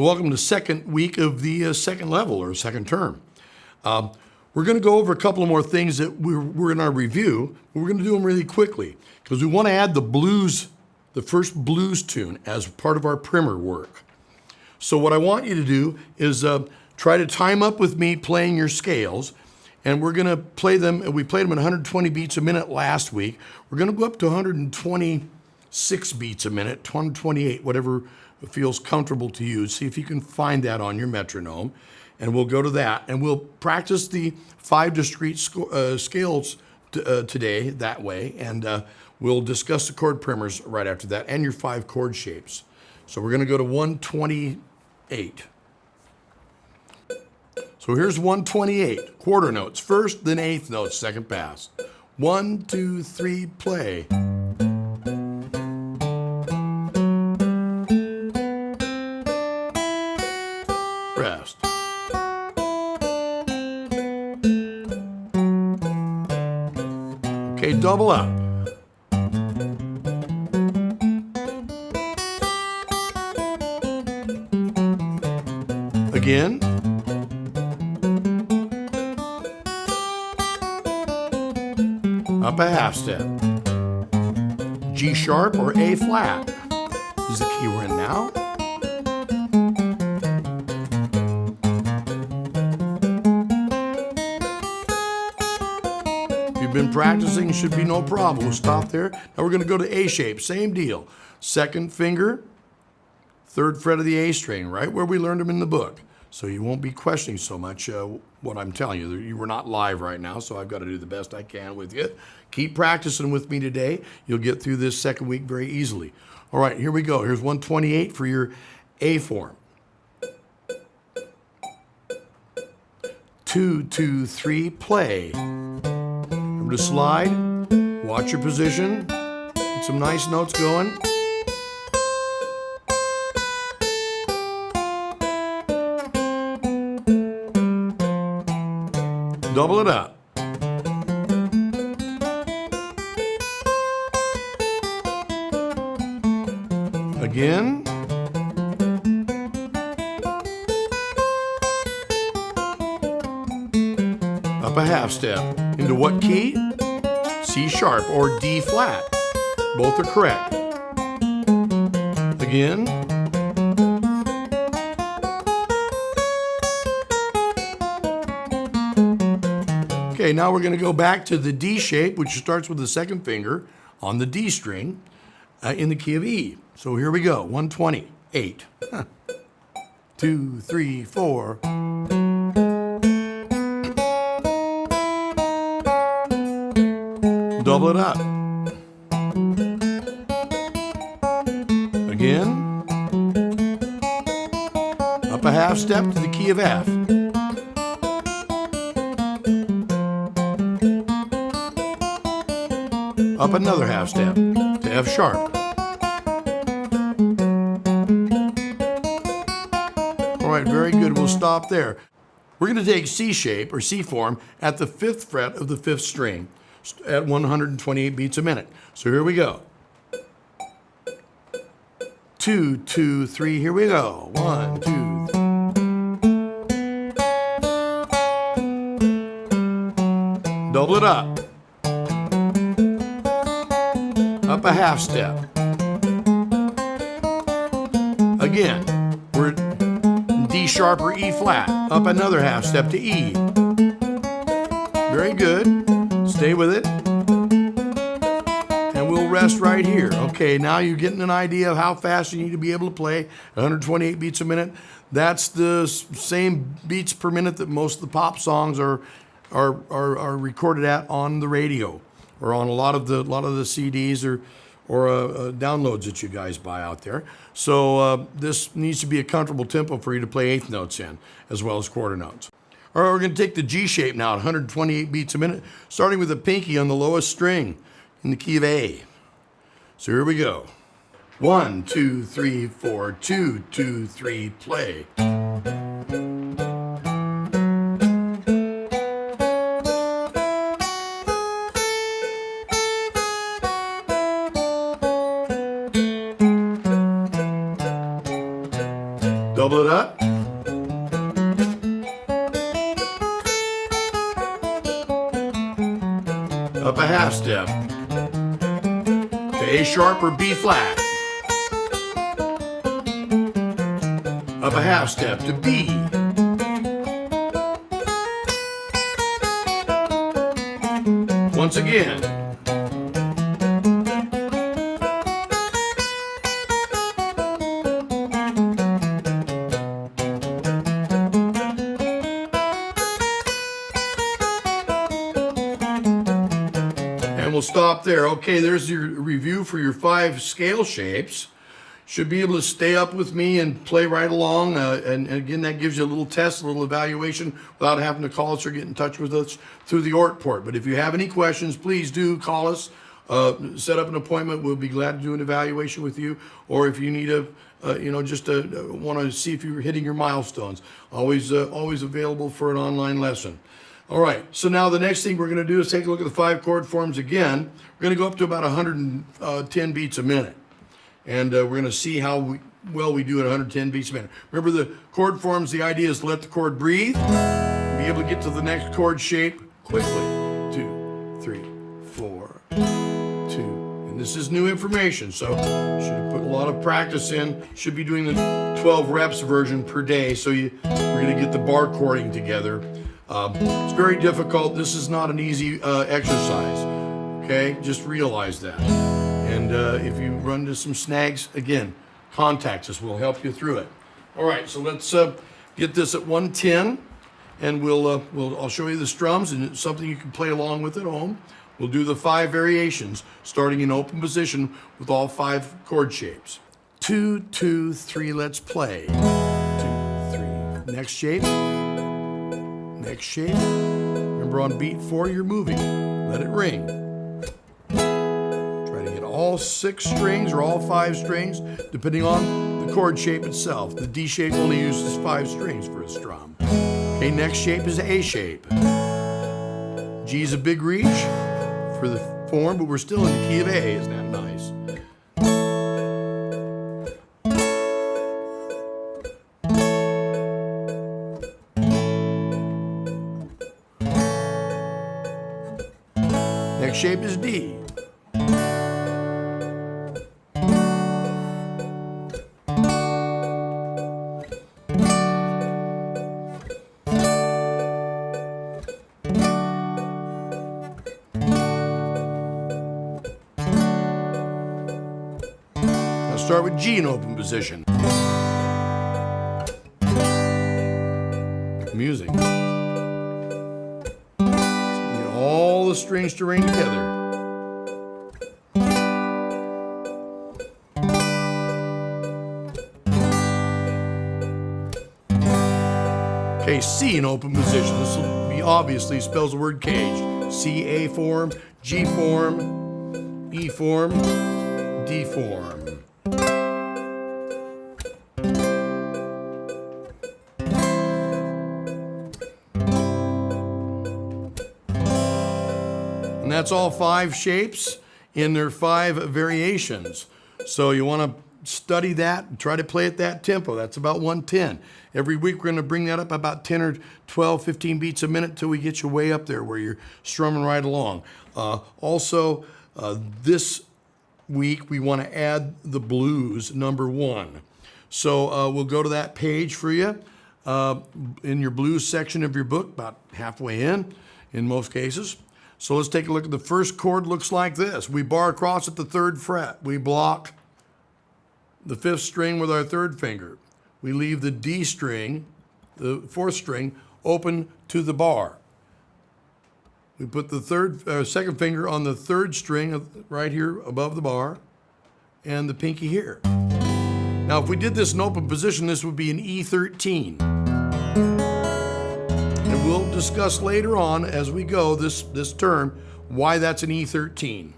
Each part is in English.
So welcome to the second week of the second level or second term. We're going to go over a couple of more things that we're in our review. We're going to do them really quickly because we want to add the blues, the first blues tune as part of our primer work. So what I want you to do is try to time up with me playing your scales, and we're going to play them. We played them at 120 beats a minute last week. We're going to go up to 126 beats a minute, 128, whatever feels comfortable to you. See if you can find that on your metronome, and we'll go to that, and we'll practice the 5 discrete scales today that way, and we'll discuss the chord primers right after that and your 5 chord shapes. So we're going to go to 128. So here's 128, quarter notes first, then eighth notes second pass. 1, 2, 3, play. Rest. Okay, double up. Again. Up a half step. G sharp or A flat is the key we're in now. If you've been practicing, should be no problem. We'll stop there. Now we're going to go to A shape. Same deal. Second finger, third fret of the A string, right where we learned them in the book. So you won't be questioning so much what I'm telling you. You were not live right now, so I've got to do the best I can with you. Keep practicing with me today. You'll get through this second week very easily. All right, here we go. Here's 128 for your A form. 2, 2, 3, play. Remember to slide, watch your position, get some nice notes going. Double it up. Again. Up a half step. Into what key? C sharp or D flat. Both are correct. Again. Okay, now we're going to go back to the D shape, which starts with the second finger on the D string in the key of E. So here we go, 128. 2, 3, 4. Double it up. Again. Up a half step to the key of F. Up another half step to F sharp. All right, very good. We'll stop there. We're going to take C shape or C form at the 5th fret of the 5th string at 128 beats a minute. So here we go. 2, 2, 3. Here we go. 1, 2, 3. Double it up. Up a half step. Again, we're D sharp or E flat. Up another half step to E. Very good. Stay with it. And we'll rest right here. Okay, now you're getting an idea of how fast you need to be able to play 128 beats a minute. That's the same beats per minute that most of the pop songs are recorded at on the radio, or on a lot of the CDs or downloads that you guys buy out there. So this needs to be a comfortable tempo for you to play eighth notes in, as well as quarter notes. All right, we're going to take the G shape now at 128 beats a minute, starting with the pinky on the lowest string in the key of A. So here we go. 1, 2, 3, 4, 2, 2, 3, play. Double it up. Up a half step to A sharp or B flat. Up a half step to B. Once again. And we'll stop there. Okay, there's your review for your 5 scale shapes. Should be able to stay up with me and play right along. And again, that gives you a little test, a little evaluation without having to call us or get in touch with us through the ORT port. But if you have any questions, please do call us. Set up an appointment. We'll be glad to do an evaluation with you. Or if you need want to see if you're hitting your milestones, always available for an online lesson. All right, so now the next thing we're going to do is take a look at the 5 chord forms again. We're going to go up to about 110 beats a minute. And we're going to see how well we do at 110 beats a minute. Remember the chord forms, the idea is to let the chord breathe, be able to get to the next chord shape quickly. 2, 3, 4, 2. And this is new information, so should have put a lot of practice in. Should be doing the 12 reps version per day, so we're going to get the bar chording together. It's very difficult. This is not an easy exercise, okay? Just realize that. And if you run into some snags, again, contact us. We'll help you through it. All right, so let's get this at 110, and I'll show you the strums, and it's something you can play along with at home. We'll do the 5 variations, starting in open position with all 5 chord shapes. 2, 2, 3, let's play. 2, 3. Next shape. Next shape. Remember on beat 4, you're moving. Let it ring. Try to get all 6 strings or all 5 strings, depending on the chord shape itself. The D shape only uses 5 strings for a strum. Okay, next shape is A shape. G is a big reach for the form, but we're still in the key of A. Isn't that nice? Next shape is D. Let's start with G in open position. Music. All the strings to ring together. Okay, C in open position. This will be obviously spells the word caged. C, A form, G form, E form, D form. And that's all 5 shapes in their 5 variations. So you want to study that and try to play at that tempo. That's about 110. Every week we're going to bring that up about 10 or 12, 15 beats a minute till we get you way up there where you're strumming right along. This week we want to add the blues number 1. So we'll go to that page for you in your blues section of your book, about halfway in most cases. So let's take a look at the first chord. Looks like this. We bar across at the 3rd fret. We block the 5th string with our 3rd finger. We leave the D string, the 4th string, open to the bar. We put the 2nd finger on the 3rd string right here above the bar, and the pinky here. Now, if we did this in open position, this would be an E13. And we'll discuss later on as we go this term why that's an E13.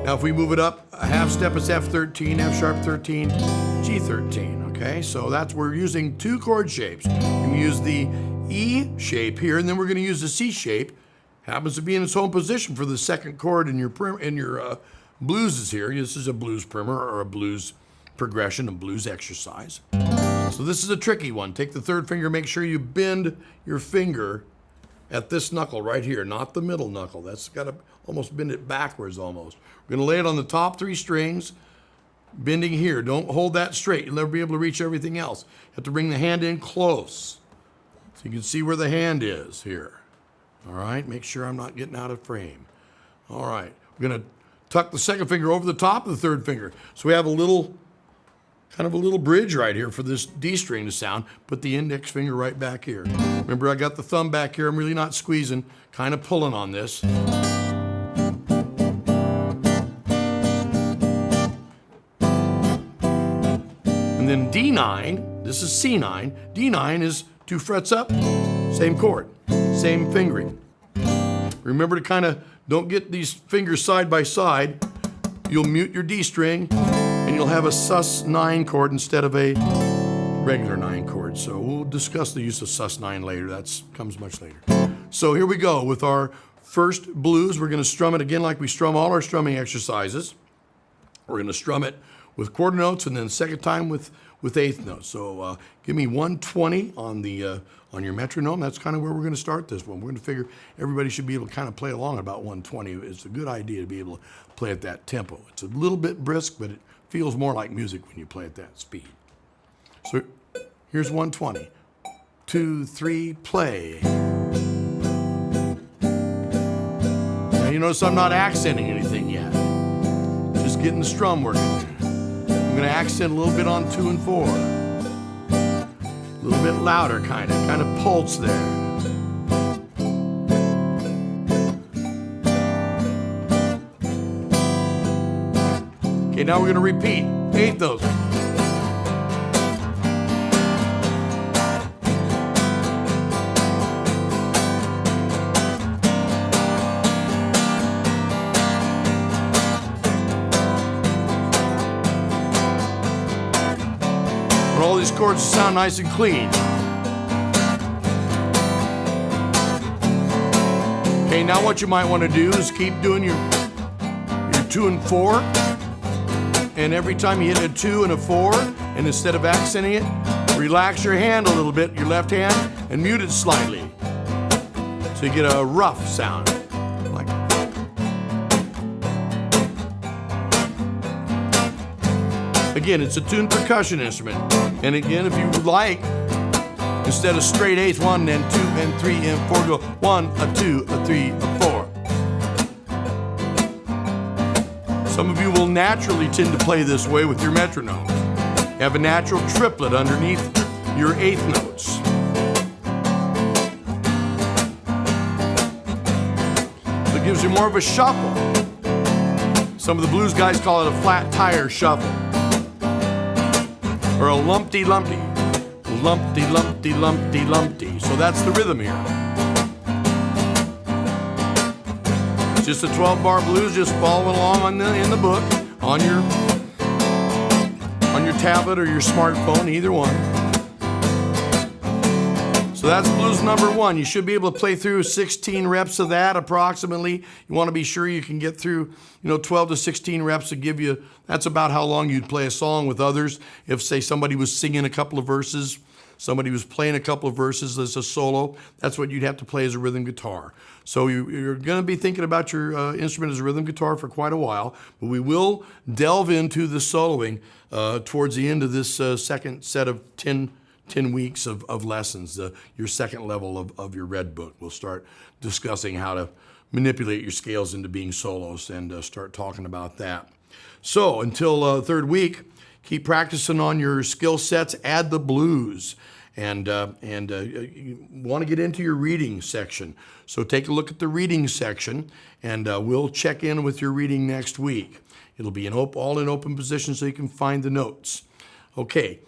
Now, if we move it up a half step, it's F13, F sharp 13, G13. Okay, so that's we're using 2 chord shapes. We're going to use the E shape here, and then we're going to use the C shape. Happens to be in its own position for the 2nd chord in your blues is here. This is a blues primer or a blues progression, a blues exercise. So this is a tricky one. Take the third finger, make sure you bend your finger at this knuckle right here, not the middle knuckle. That's got to almost bend it backwards almost. We're going to lay it on the top 3 strings, bending here. Don't hold that straight. You'll never be able to reach everything else. You have to bring the hand in close so you can see where the hand is here. All right, make sure I'm not getting out of frame. All right, we're going to tuck the second finger over the top of the third finger. So we have a little, kind of a little bridge right here for this D string to sound. Put the index finger right back here. Remember, I got the thumb back here. I'm really not squeezing, kind of pulling on this. And then D9, this is C9. D9 is 2 frets up, same chord, same fingering. Remember to kind of, don't get these fingers side by side. You'll mute your D string and you'll have a sus9 chord instead of a regular 9 chord. So we'll discuss the use of sus9 later. That comes much later. So here we go with our first blues. We're going to strum it again like we strum all our strumming exercises. We're going to strum it with quarter notes and then second time with eighth notes. So give me 120 on on your metronome. That's kind of where we're going to start this one. We're going to figure everybody should be able to kind of play along at about 120. It's a good idea to be able to play at that tempo. It's a little bit brisk, but it feels more like music when you play at that speed. So here's 120. 2, 3, play. Now you notice I'm not accenting anything yet. Just getting the strum working. I'm going to accent a little bit on 2 and 4. A little bit louder, kind of pulse there. Okay, now we're going to repeat eighth notes. All these chords sound nice and clean. Okay, now what you might want to do is keep doing your 2 and 4. And every time you hit a 2 and a 4, and instead of accenting it, relax your hand a little bit, your left hand, and mute it slightly. So you get a rough sound. Like again, it's a tuned percussion instrument. And again, if you would like, instead of straight eighths, 1 and 2 and 3 and 4, go 1, a 2, a 3, a 4. Some of you will naturally tend to play this way with your metronome. You have a natural triplet underneath your eighth notes. So it gives you more of a shuffle. Some of the blues guys call it a flat tire shuffle. Or a lumpty-lumpty, lumpty-lumpty-lumpty-lumpty. So that's the rhythm here. It's just a 12-bar blues, just following along in the book, on your tablet or your smartphone, either one. So that's blues number 1. You should be able to play through 16 reps of that approximately. You want to be sure you can get through, 12 to 16 reps to give you, that's about how long you'd play a song with others. If, say, somebody was singing a couple of verses, somebody was playing a couple of verses as a solo, that's what you'd have to play as a rhythm guitar. So you're going to be thinking about your instrument as a rhythm guitar for quite a while, but we will delve into the soloing towards the end of this second set of 10 weeks of lessons, your second level of your red book. We'll start discussing how to manipulate your scales into being solos and start talking about that. So until third week, keep practicing on your skill sets, add the blues, and you want to get into your reading section. So take a look at the reading section, and we'll check in with your reading next week. It'll be all in open position so you can find the notes. Okay.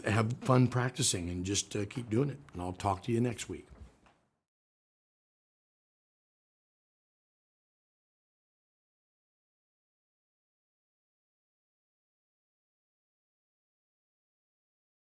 Have fun practicing and just keep doing it. And I'll talk to you next week.